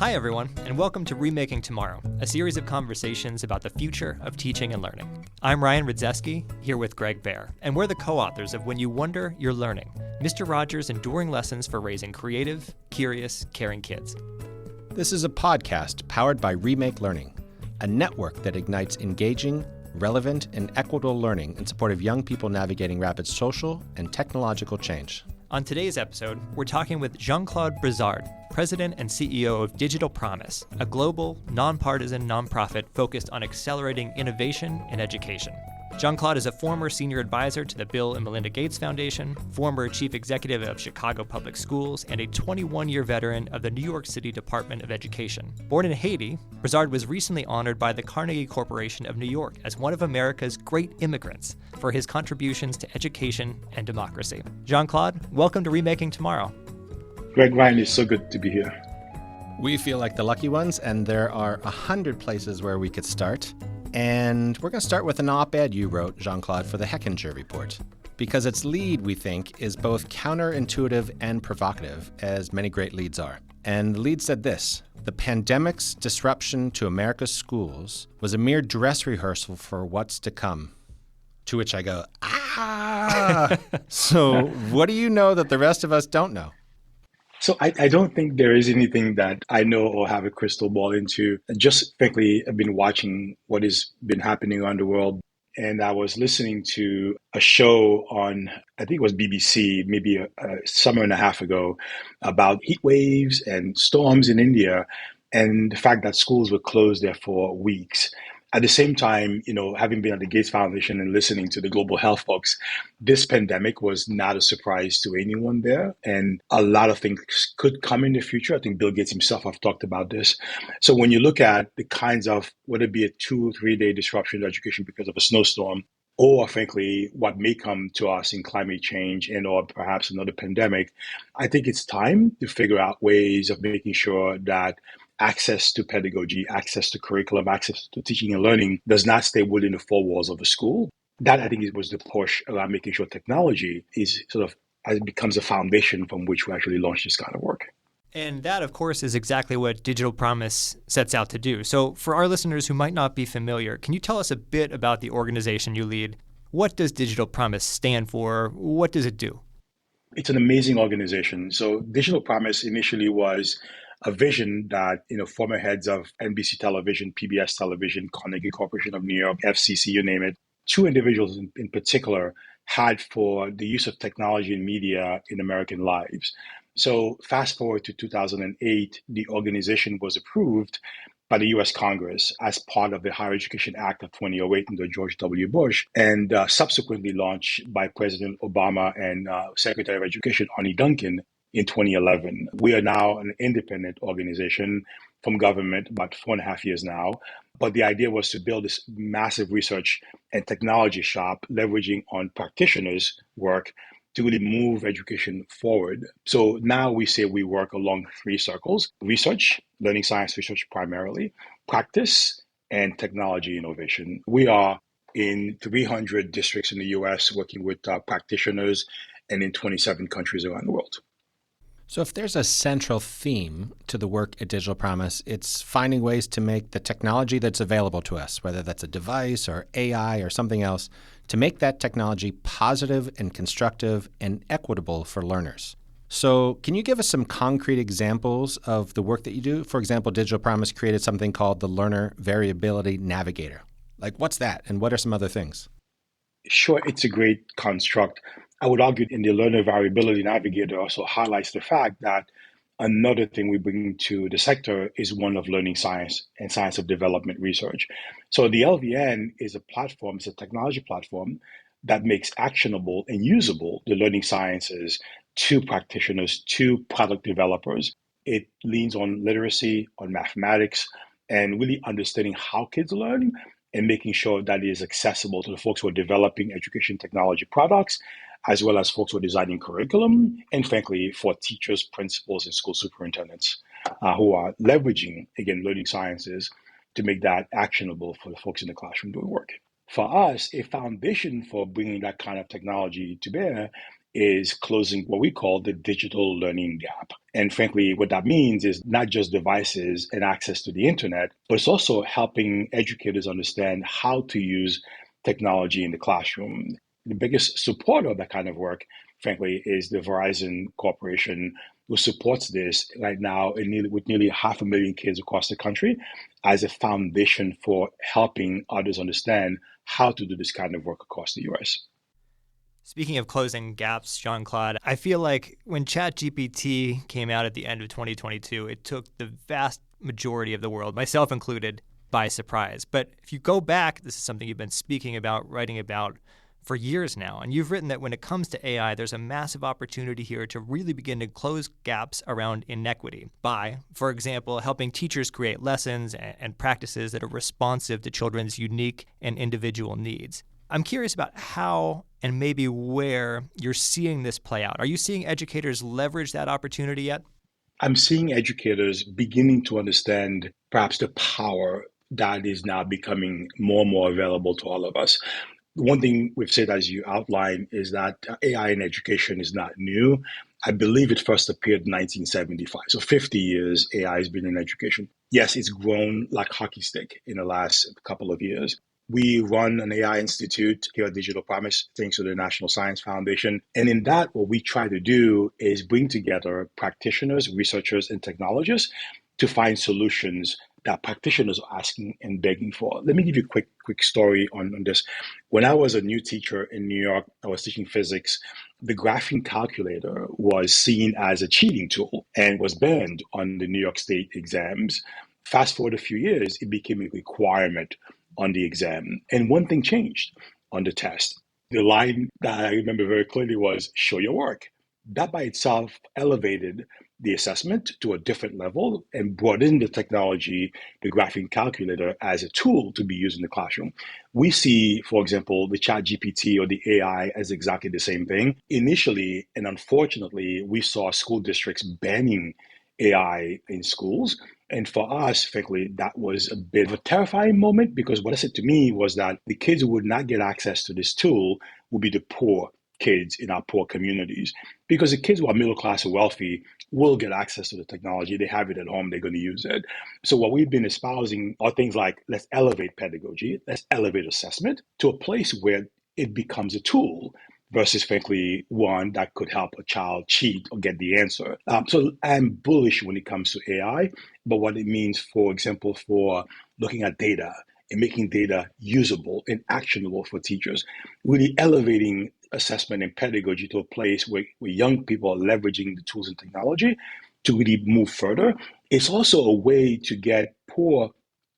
Hi, everyone, and welcome to Remaking Tomorrow, a series of conversations about the future of teaching and learning. I'm Ryan Ridzeski, here with Greg Baer, and we're the co-authors of When You Wonder, You're Learning, Mr. Rogers' enduring lessons for raising creative, curious, caring kids. This is a podcast powered by Remake Learning, a network that ignites engaging, relevant, and equitable learning in support of young people navigating rapid social and technological change. On today's episode, we're talking with Jean-Claude Brizard, President and CEO of Digital Promise, a global, nonpartisan nonprofit focused on accelerating innovation in education. Jean-Claude is a former senior advisor to the Bill and Melinda Gates Foundation, former chief executive of Chicago Public Schools, and a 21-year veteran of the New York City Department of Education. Born in Haiti, Brizard was recently honored by the Carnegie Corporation of New York as one of America's great immigrants for his contributions to education and democracy. Jean-Claude, welcome to Remaking Tomorrow. Greg, Ryan, it's so good to be here. We feel like the lucky ones, and there are 100 places where we could start. And we're going to start with an op-ed you wrote, Jean-Claude, for the Hechinger Report, because its lead, we think, is both counterintuitive and provocative, as many great leads are. And the lead said this: the pandemic's disruption to America's schools was a mere dress rehearsal for what's to come. To which I go, So what do you know that the rest of us don't know? So I don't think there is anything that I know or have a crystal ball into. Just frankly, I've been watching what has been happening around the world. And I was listening to a show on, I think it was BBC, maybe a summer and a half ago, about heat waves and storms in India and the fact that schools were closed there for weeks. At the same time, having been at the Gates Foundation and listening to the global health folks, this pandemic was not a surprise to anyone there. And a lot of things could come in the future. I think Bill Gates himself have talked about this. So when you look at the kinds of, whether it be a 2 or 3 day disruption to education because of a snowstorm, or frankly, what may come to us in climate change and or perhaps another pandemic, I think it's time to figure out ways of making sure that access to pedagogy, access to curriculum, access to teaching and learning does not stay within the four walls of a school. That, I think, was the push around making sure technology is as it becomes a foundation from which we actually launch this kind of work. And that, of course, is exactly what Digital Promise sets out to do. So for our listeners who might not be familiar, can you tell us a bit about the organization you lead? What does Digital Promise stand for? What does it do? It's an amazing organization. So Digital Promise initially was a vision that former heads of NBC Television, PBS Television, Carnegie Corporation of New York, FCC, you name it, two individuals in particular had for the use of technology and media in American lives. So fast forward to 2008, the organization was approved by the U.S. Congress as part of the Higher Education Act of 2008 under George W. Bush, and subsequently launched by President Obama and Secretary of Education Arne Duncan in 2011. We are now an independent organization from government, about 4.5 years now. But the idea was to build this massive research and technology shop, leveraging on practitioners' work to really move education forward. So now we say we work along 3 circles: research, learning science research primarily, practice, and technology innovation. We are in 300 districts in the US working with practitioners and in 27 countries around the world. So if there's a central theme to the work at Digital Promise, it's finding ways to make the technology that's available to us, whether that's a device or AI or something else, to make that technology positive and constructive and equitable for learners. So can you give us some concrete examples of the work that you do? For example, Digital Promise created something called the Learner Variability Navigator. Like, what's that, and what are some other things? Sure, it's a great construct. I would argue in the Learner Variability Navigator also highlights the fact that another thing we bring to the sector is one of learning science and science of development research. So the LVN is a platform, it's a technology platform that makes actionable and usable the learning sciences to practitioners, to product developers. It leans on literacy, on mathematics, and really understanding how kids learn and making sure that it is accessible to the folks who are developing education technology products, as well as folks who are designing curriculum, and frankly, for teachers, principals, and school superintendents who are leveraging, again, learning sciences to make that actionable for the folks in the classroom doing work. For us, a foundation for bringing that kind of technology to bear is closing what we call the digital learning gap. And frankly, what that means is not just devices and access to the internet, but it's also helping educators understand how to use technology in the classroom. The biggest supporter of that kind of work, frankly, is the Verizon Corporation, who supports this right now with nearly 500,000 kids across the country as a foundation for helping others understand how to do this kind of work across the US. Speaking of closing gaps, Jean-Claude, I feel like when ChatGPT came out at the end of 2022, it took the vast majority of the world, myself included, by surprise. But if you go back, this is something you've been speaking about, writing about for years now, and you've written that when it comes to AI, there's a massive opportunity here to really begin to close gaps around inequity by, for example, helping teachers create lessons and practices that are responsive to children's unique and individual needs. I'm curious about how and maybe where you're seeing this play out. Are you seeing educators leverage that opportunity yet? I'm seeing educators beginning to understand perhaps the power that is now becoming more and more available to all of us. One thing we've said, as you outlined, is that AI in education is not new. I believe it first appeared in 1975. So 50 years AI has been in education. Yes, it's grown like hockey stick in the last couple of years. We run an AI institute here at Digital Promise, thanks to the National Science Foundation. And in that, what we try to do is bring together practitioners, researchers, and technologists to find solutions that practitioners are asking and begging for. Let me give you a quick story on this. When I was a new teacher in New York, I was teaching physics. The graphing calculator was seen as a cheating tool and was banned on the New York State exams. Fast forward a few years, it became a requirement on the exam. And one thing changed on the test. The line that I remember very clearly was, show your work. That by itself elevated the assessment to a different level and brought in the technology, the graphing calculator, as a tool to be used in the classroom. We see, for example, the ChatGPT or the AI as exactly the same thing. Initially, and unfortunately, we saw school districts banning AI in schools. And for us, frankly, that was a bit of a terrifying moment, because what it said to me was that the kids who would not get access to this tool would be the poor kids in our poor communities. Because the kids who are middle class or wealthy will get access to the technology. They have it at home, they're going to use it. So what we've been espousing are things like, let's elevate pedagogy, let's elevate assessment to a place where it becomes a tool versus, frankly, one that could help a child cheat or get the answer. So I'm bullish when it comes to AI, but what it means, for example, for looking at data and making data usable and actionable for teachers, really elevating assessment and pedagogy to a place where young people are leveraging the tools and technology to really move further. It's also a way to get poor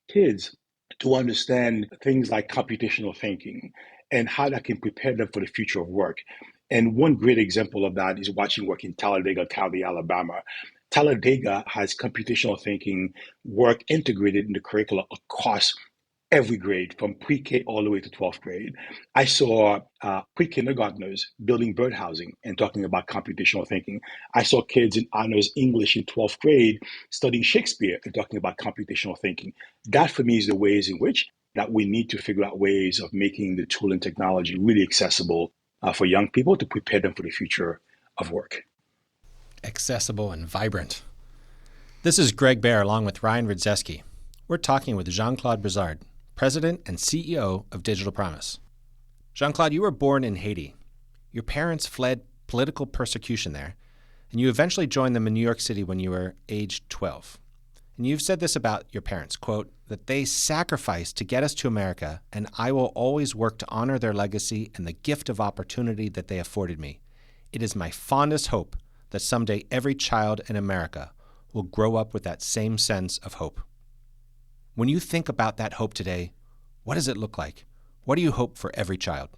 kids to understand things like computational thinking and how that can prepare them for the future of work. And one great example of that is watching work in Talladega County, Alabama. Talladega has computational thinking work integrated in the curricula across every grade, from pre-K all the way to 12th grade. I saw pre-kindergartners building birdhousing and talking about computational thinking. I saw kids in honors English in 12th grade studying Shakespeare and talking about computational thinking. That, for me, is the ways in which that we need to figure out ways of making the tool and technology really accessible for young people to prepare them for the future of work. Accessible and vibrant. This is Greg Baer along with Ryan Ridzeski. We're talking with Jean-Claude Brizard, President and CEO of Digital Promise. Jean-Claude, you were born in Haiti. Your parents fled political persecution there, and you eventually joined them in New York City when you were age 12. And you've said this about your parents, quote, that they sacrificed to get us to America, and I will always work to honor their legacy and the gift of opportunity that they afforded me. It is my fondest hope that someday every child in America will grow up with that same sense of hope. When you think about that hope today, what does it look like? What do you hope for every child?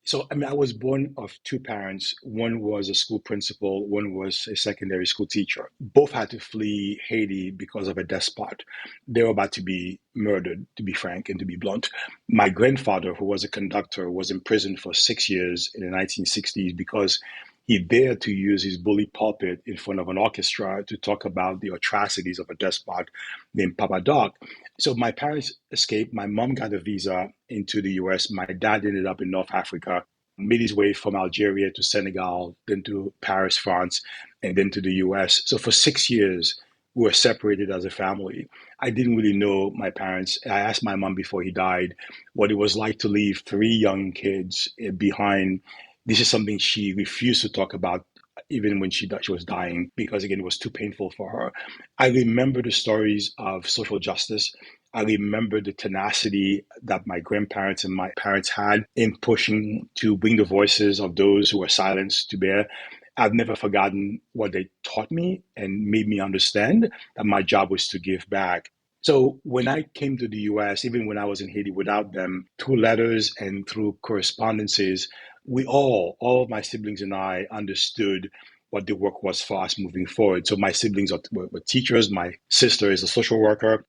So, I was born of two parents. One was a school principal, one was a secondary school teacher. Both had to flee Haiti because of a despot. They were about to be murdered, to be frank and to be blunt. My grandfather, who was a conductor, was imprisoned for 6 years in the 1960s because he dared to use his bully pulpit in front of an orchestra to talk about the atrocities of a despot named Papa Doc. So my parents escaped. My mom got a visa into the US. My dad ended up in North Africa. made his way from Algeria to Senegal, then to Paris, France, and then to the US. So for 6 years, we were separated as a family. I didn't really know my parents. I asked my mom before he died what it was like to leave three young kids behind. This is something she refused to talk about even when she was dying, because again, it was too painful for her. I remember the stories of social justice. I remember the tenacity that my grandparents and my parents had in pushing to bring the voices of those who were silenced to bear. I've never forgotten what they taught me and made me understand that my job was to give back. So when I came to the US, even when I was in Haiti without them, through letters and through correspondences, all of my siblings and I understood what the work was for us moving forward. So my siblings were teachers. My sister is a social worker.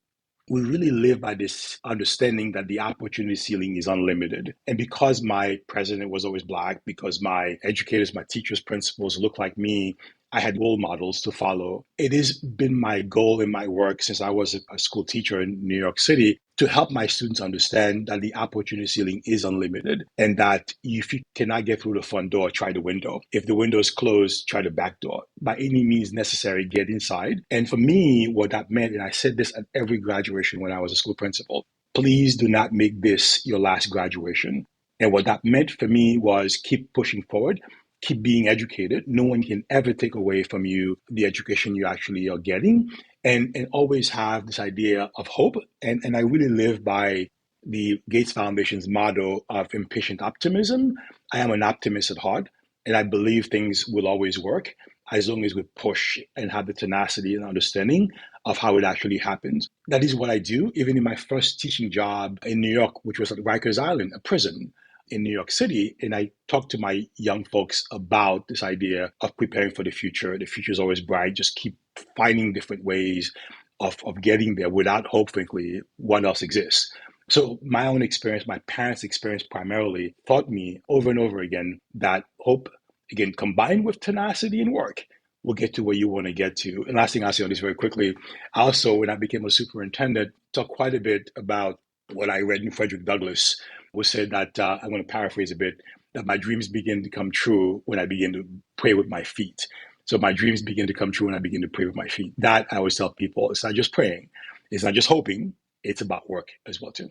We really live by this understanding that the opportunity ceiling is unlimited. And because my president was always Black, because my educators, my teachers, principals look like me, I had role models to follow. It has been my goal in my work since I was a school teacher in New York City to help my students understand that the opportunity ceiling is unlimited and that if you cannot get through the front door, try the window. If the window is closed, try the back door. By any means necessary, get inside. And for me, what that meant, and I said this at every graduation when I was a school principal, please do not make this your last graduation. And what that meant for me was keep pushing forward. Keep being educated. No one can ever take away from you the education you actually are getting, and always have this idea of hope. And I really live by the Gates Foundation's motto of impatient optimism. I am an optimist at heart, and I believe things will always work as long as we push and have the tenacity and understanding of how it actually happens. That is what I do, even in my first teaching job in New York, which was at Rikers Island, a prison in New York City. And I talk to my young folks about this idea of preparing for the future. The future is always bright. Just keep finding different ways of getting there. Without hope, frankly, what else exists? So my own experience, my parents' experience primarily taught me over and over again that hope, again, combined with tenacity and work, will get to where you want to get to. And last thing I'll say on this very quickly, also, when I became a superintendent, talked quite a bit about what I read in Frederick Douglass, who said that, I'm going to paraphrase a bit, that my dreams begin to come true when I begin to pray with my feet. So my dreams begin to come true when I begin to pray with my feet. That I always tell people, it's not just praying, it's not just hoping, it's about work as well too.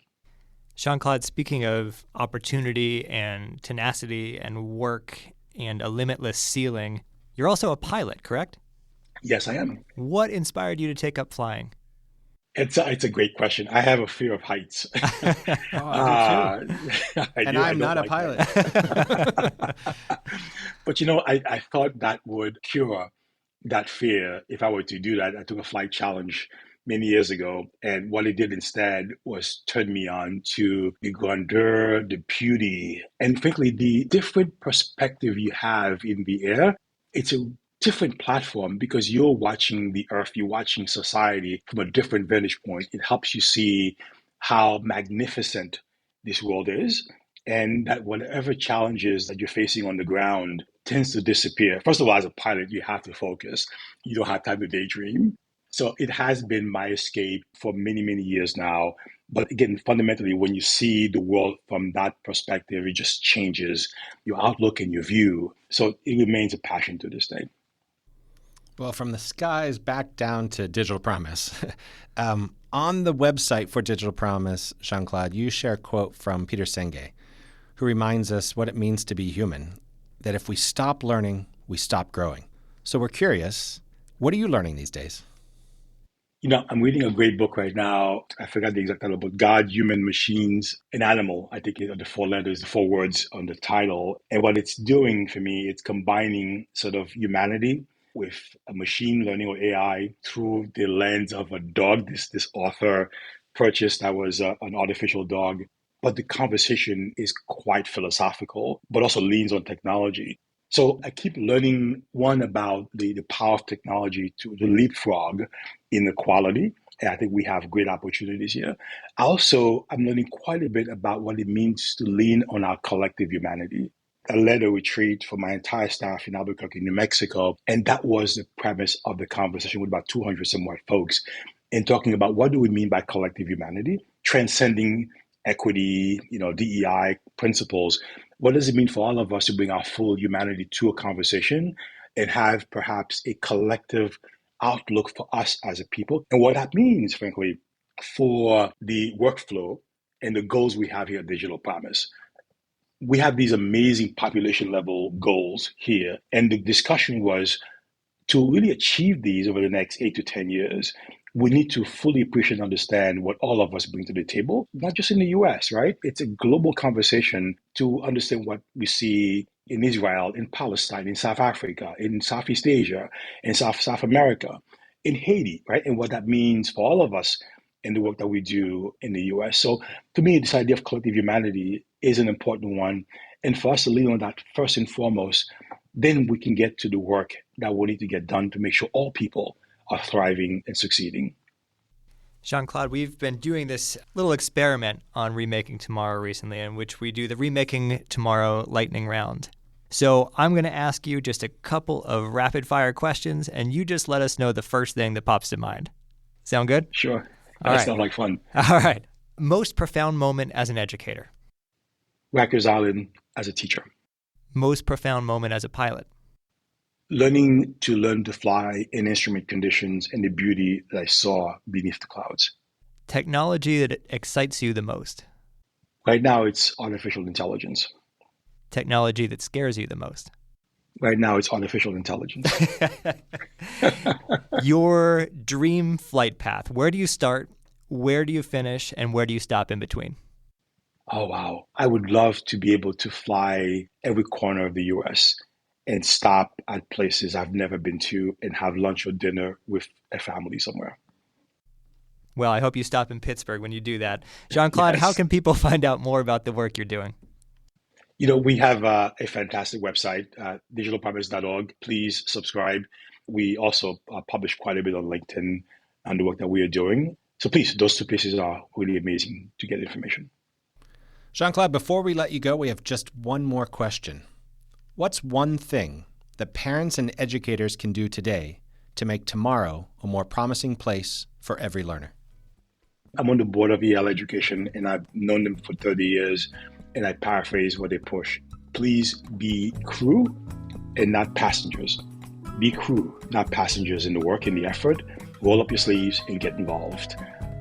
Jean-Claude, speaking of opportunity and tenacity and work and a limitless ceiling, you're also a pilot, correct? Yes, I am. What inspired you to take up flying? It's a great question. I have a fear of heights. I do too. And I'm not a pilot. But I thought that would cure that fear if I were to do that. I took a flight challenge many years ago, and what it did instead was turn me on to the grandeur, the beauty, and frankly, the different perspective you have in the air. It's a different platform because you're watching the earth, you're watching society from a different vantage point. It helps you see how magnificent this world is, and that whatever challenges that you're facing on the ground tends to disappear. First of all, as a pilot, you have to focus. You don't have time to daydream. So it has been my escape for many, many years now. But again, fundamentally, when you see the world from that perspective, it just changes your outlook and your view. So it remains a passion to this day. Well, from the skies back down to Digital Promise. On the website for Digital Promise, Jean-Claude, you share a quote from Peter Senge, who reminds us what it means to be human, that if we stop learning, we stop growing. So we're curious, what are you learning these days? I'm reading a great book right now. I forgot the exact title, but God, Human, Machines, and Animal. I think the four letters, the four words on the title. And what it's doing for me, it's combining sort of humanity with a machine learning or AI through the lens of a dog. This author purchased that was an artificial dog. But the conversation is quite philosophical, but also leans on technology. So I keep learning, one, about the power of technology to leapfrog inequality. And I think we have great opportunities here. Also, I'm learning quite a bit about what it means to lean on our collective humanity. I led a retreat for my entire staff in Albuquerque, New Mexico. And that was the premise of the conversation with about 200 somewhat folks in talking about what do we mean by collective humanity, transcending equity, DEI principles. What does it mean for all of us to bring our full humanity to a conversation and have perhaps a collective outlook for us as a people? And what that means, frankly, for the workflow and the goals we have here at Digital Promise. We have these amazing population level goals here. And the discussion was to really achieve these over the next 8 to 10 years, we need to fully appreciate and understand what all of us bring to the table, not just in the US, right? It's a global conversation to understand what we see in Israel, in Palestine, in South Africa, in Southeast Asia, in South America, in Haiti, right? And what that means for all of us in the work that we do in the US. So to me, this idea of collective humanity is an important one. And for us to lean on that first and foremost, then we can get to the work that we need to get done to make sure all people are thriving and succeeding. Jean-Claude, we've been doing this little experiment on Remaking Tomorrow recently, in which we do the Remaking Tomorrow lightning round. So I'm going to ask you just a couple of rapid-fire questions, and you just let us know the first thing that pops to mind. Sound good? Sure. That sounds like fun. All right. Most profound moment as an educator? Rikers Island as a teacher. Most profound moment as a pilot? Learn to fly in instrument conditions and the beauty that I saw beneath the clouds. Technology that excites you the most? Right now, it's artificial intelligence. Technology that scares you the most? Right now, it's artificial intelligence. Your dream flight path, where do you start, where do you finish, and where do you stop in between? Oh, wow. I would love to be able to fly every corner of the U.S. and stop at places I've never been to and have lunch or dinner with a family somewhere. Well, I hope you stop in Pittsburgh when you do that. Jean-Claude, How can people find out more about the work you're doing? We have a fantastic website, digitalpromise.org. Please subscribe. We also publish quite a bit on LinkedIn on the work that we are doing. So please, those two places are really amazing to get information. Jean-Claude, before we let you go, we have just one more question. What's one thing that parents and educators can do today to make tomorrow a more promising place for every learner? I'm on the board of EL Education, and I've known them for 30 years, and I paraphrase what they push. Please be crew and not passengers. Be crew, not passengers in the work and the effort. Roll up your sleeves and get involved.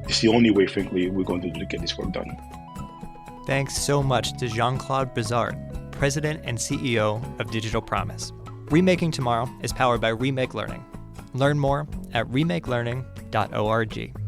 It's the only way, frankly, we're going to get this work done. Thanks so much to Jean-Claude Brizard, President and CEO of Digital Promise. Remaking Tomorrow is powered by Remake Learning. Learn more at remakelearning.org.